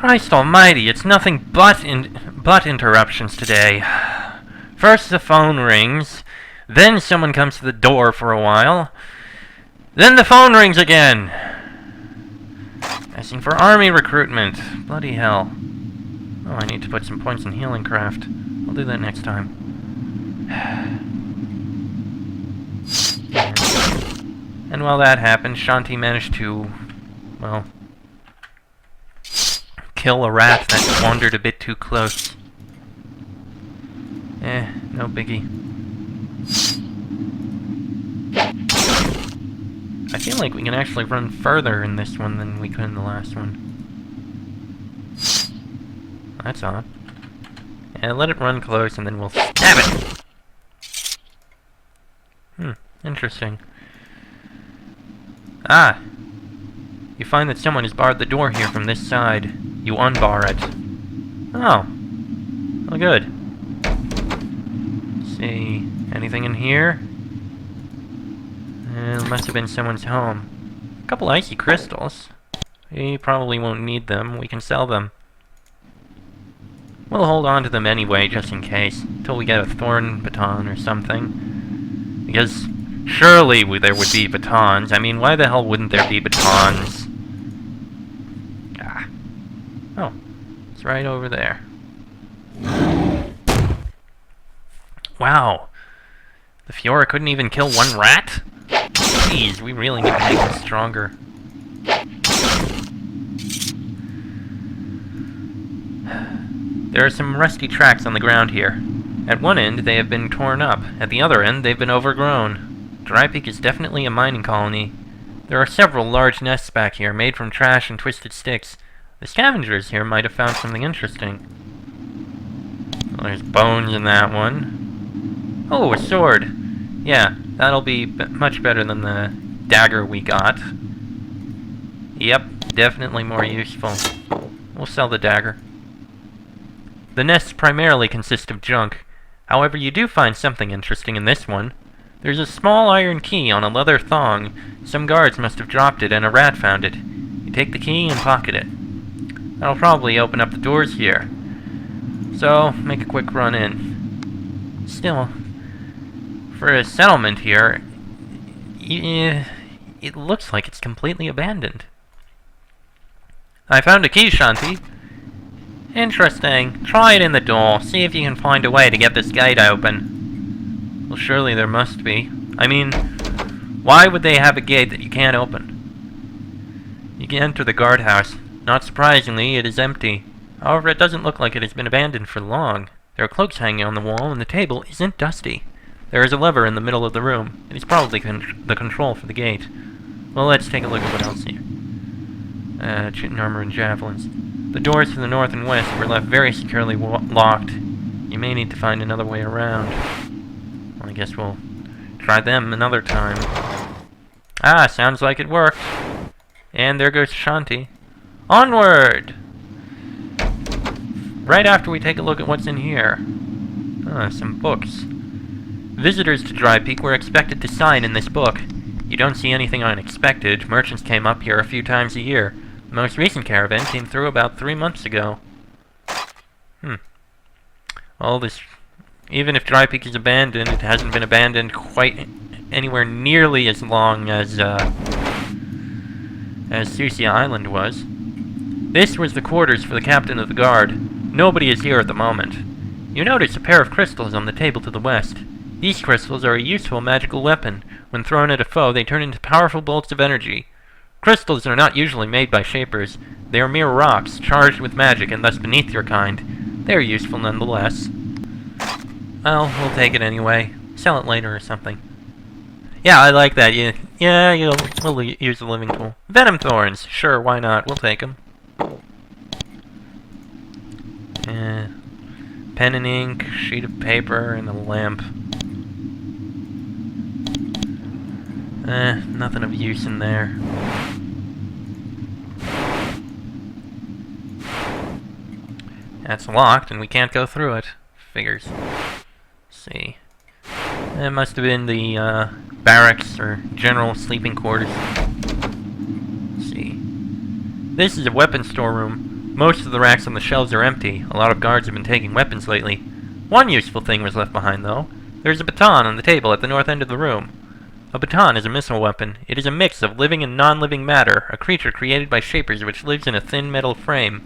Christ almighty, it's nothing but interruptions today. First the phone rings, then someone comes to the door for a while, then the phone rings again. Asking for army recruitment. Bloody hell. Oh, I need to put some points in healing craft. I'll do that next time. And while that happened, Shanti managed to, well, kill a rat that wandered a bit too close. No biggie. I feel like we can actually run further in this one than we could in the last one. That's odd. And let it run close and then we'll stab it! Interesting. Ah! You find that someone has barred the door here from this side. You unbar it. Oh. Well, good. Let's see. Anything in here? It must have been someone's home. A couple icy crystals. We probably won't need them. We can sell them. We'll hold on to them anyway, just in case. Until we get a thorn baton or something. Because surely there would be batons. I mean, why the hell wouldn't there be batons? Ah. Oh. It's right over there. Wow. The Fiora couldn't even kill one rat? Jeez, we really need to make them stronger. There are some rusty tracks on the ground here. At one end, they have been torn up. At the other end, they've been overgrown. Drypeak is definitely a mining colony. There are several large nests back here, made from trash and twisted sticks. The scavengers here might have found something interesting. Well, there's bones in that one. Oh, a sword! Yeah, that'll be much better than the dagger we got. Yep, definitely more useful. We'll sell the dagger. The nests primarily consist of junk. However, you do find something interesting in this one. There's a small iron key on a leather thong. Some guards must have dropped it and a rat found it. You take the key and pocket it. That'll probably open up the doors here. So, make a quick run in. Still, for a settlement here, it looks like it's completely abandoned. I found a key, Shanti. Interesting. Try it in the door. See if you can find a way to get this gate open. Well, surely there must be. I mean, why would they have a gate that you can't open? You can enter the guardhouse. Not surprisingly, it is empty. However, it doesn't look like it has been abandoned for long. There are cloaks hanging on the wall, and the table isn't dusty. There is a lever in the middle of the room. It is probably the control for the gate. Well, let's take a look at what else here. Chitin armor and javelins. The doors to the north and west were left very securely locked. You may need to find another way around. Well, I guess we'll try them another time. Ah, sounds like it worked. And there goes Shanti. Onward! Right after we take a look at what's in here. Ah, some books. Visitors to Drypeak were expected to sign in this book. You don't see anything unexpected. Merchants came up here a few times a year. The most recent caravan came through about 3 months ago. Well, even if Drypeak is abandoned, it hasn't been abandoned quite anywhere nearly as long as Susia Island was. This was the quarters for the captain of the guard. Nobody is here at the moment. You notice a pair of crystals on the table to the west. These crystals are a useful magical weapon. When thrown at a foe, they turn into powerful bolts of energy. Crystals are not usually made by shapers. They are mere rocks, charged with magic and thus beneath your kind. They are useful nonetheless. Well, we'll take it anyway. Sell it later or something. Yeah, I like that. We'll use the living tool. Venom thorns! Sure, why not? We'll take them. Pen and ink, sheet of paper, and a lamp. Nothing of use in there. That's locked, and we can't go through it. Figures. Let's see. It must have been the, barracks or general sleeping quarters. Let's see. This is a weapon storeroom. Most of the racks on the shelves are empty. A lot of guards have been taking weapons lately. One useful thing was left behind, though. There's a baton on the table at the north end of the room. A baton is a missile weapon. It is a mix of living and non-living matter, a creature created by shapers which lives in a thin metal frame.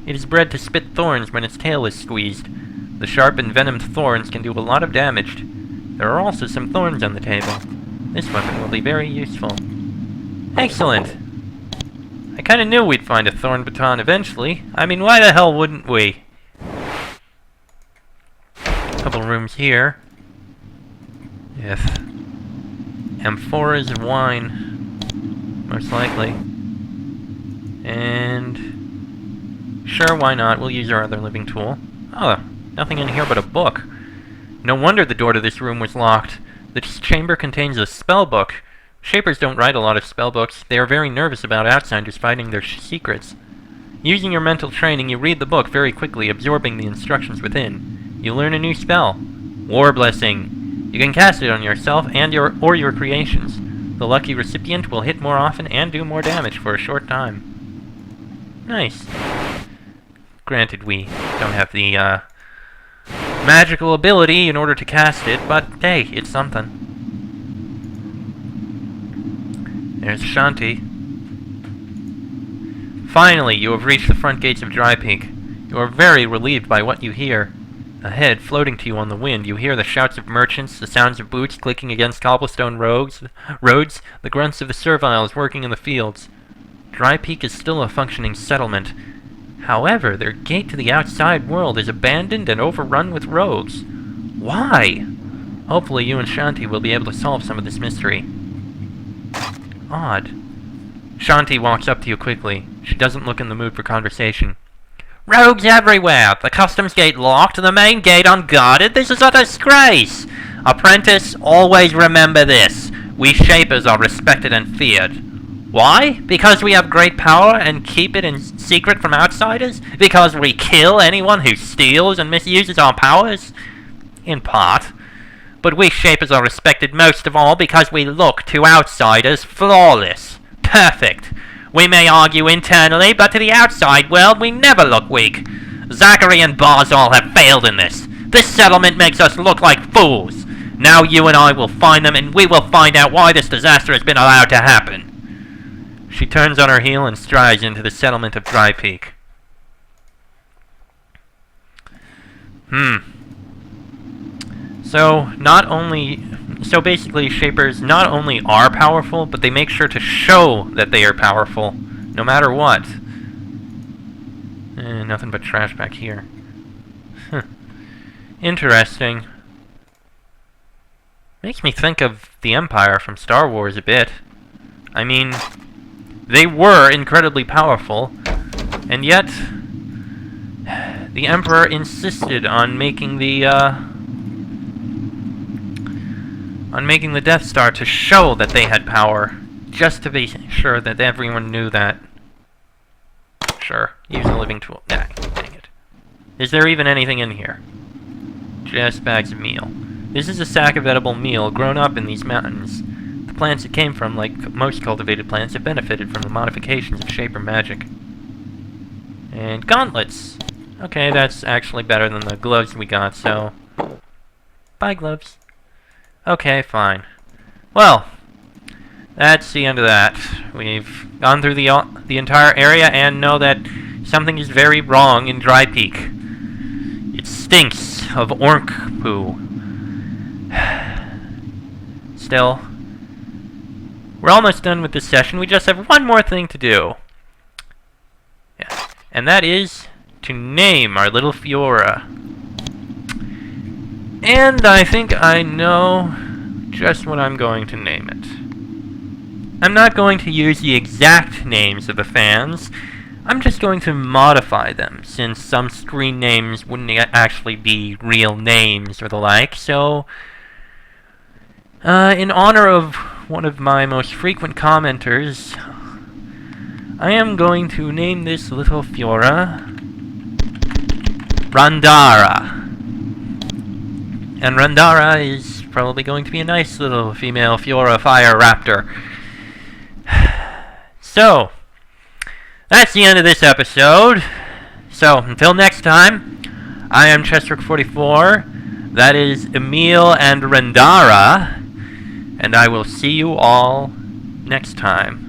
It is bred to spit thorns when its tail is squeezed. The sharp and venomed thorns can do a lot of damage. There are also some thorns on the table. This weapon will be very useful. Excellent! I kinda knew we'd find a thorn baton eventually. I mean, why the hell wouldn't we? Couple rooms here. If amphoras of wine, most likely. And sure, why not? We'll use our other living tool. Oh, nothing in here but a book. No wonder the door to this room was locked. This chamber contains a spellbook. Shapers don't write a lot of spellbooks. They are very nervous about outsiders finding their secrets. Using your mental training, you read the book very quickly, absorbing the instructions within. You learn a new spell. War Blessing. You can cast it on yourself and your creations. The lucky recipient will hit more often and do more damage for a short time. Nice. Granted, we don't have the magical ability in order to cast it, but hey, it's something. There's Shanti. Finally, you have reached the front gates of Drypeak. You are very relieved by what you hear. Ahead, floating to you on the wind, you hear the shouts of merchants, the sounds of boots clicking against cobblestone roads, the grunts of the serviles working in the fields. Drypeak is still a functioning settlement. However, their gate to the outside world is abandoned and overrun with rogues. Why? Hopefully you and Shanti will be able to solve some of this mystery. Odd. Shanti walks up to you quickly. She doesn't look in the mood for conversation. Rogues everywhere! The customs gate locked, the main gate unguarded. This is a disgrace! Apprentice, always remember this. We Shapers are respected and feared. Why? Because we have great power and keep it in secret from outsiders? Because we kill anyone who steals and misuses our powers? In part. But we Shapers are respected most of all because we look to outsiders flawless. Perfect. We may argue internally, but to the outside world we never look weak. Zakary and Barzahl have failed in this. This settlement makes us look like fools. Now you and I will find them, and we will find out why this disaster has been allowed to happen. She turns on her heel and strides into the settlement of Drypeak. So basically, Shapers not only are powerful, but they make sure to show that they are powerful, no matter what. Nothing but trash back here. Interesting. Makes me think of the Empire from Star Wars a bit. I mean, they were incredibly powerful, and yet the Emperor insisted on making the Death Star to show that they had power, just to be sure that everyone knew that. Sure, use a living tool. Nah, dang it. Is there even anything in here? Just bags of meal. This is a sack of edible meal grown up in these mountains. The plants it came from, like most cultivated plants, have benefited from the modifications of Shaper magic. And gauntlets! Okay, that's actually better than the gloves we got, so... Bye, gloves. Okay, fine. Well, that's the end of that. We've gone through the entire area and know that something is very wrong in Drypeak. It stinks of orc poo. Still, we're almost done with this session. We just have one more thing to do. Yeah, and that is to name our little Fiora. And I think I know just what I'm going to name it. I'm not going to use the exact names of the fans. I'm just going to modify them, since some screen names wouldn't actually be real names or the like, so... in honor of one of my most frequent commenters, I am going to name this little Fiora Randara. And Randara is probably going to be a nice little female Fiora Fire Raptor. So, that's the end of this episode. So, until next time, I am Chestrick44, that is Emil and Rendara, and I will see you all next time.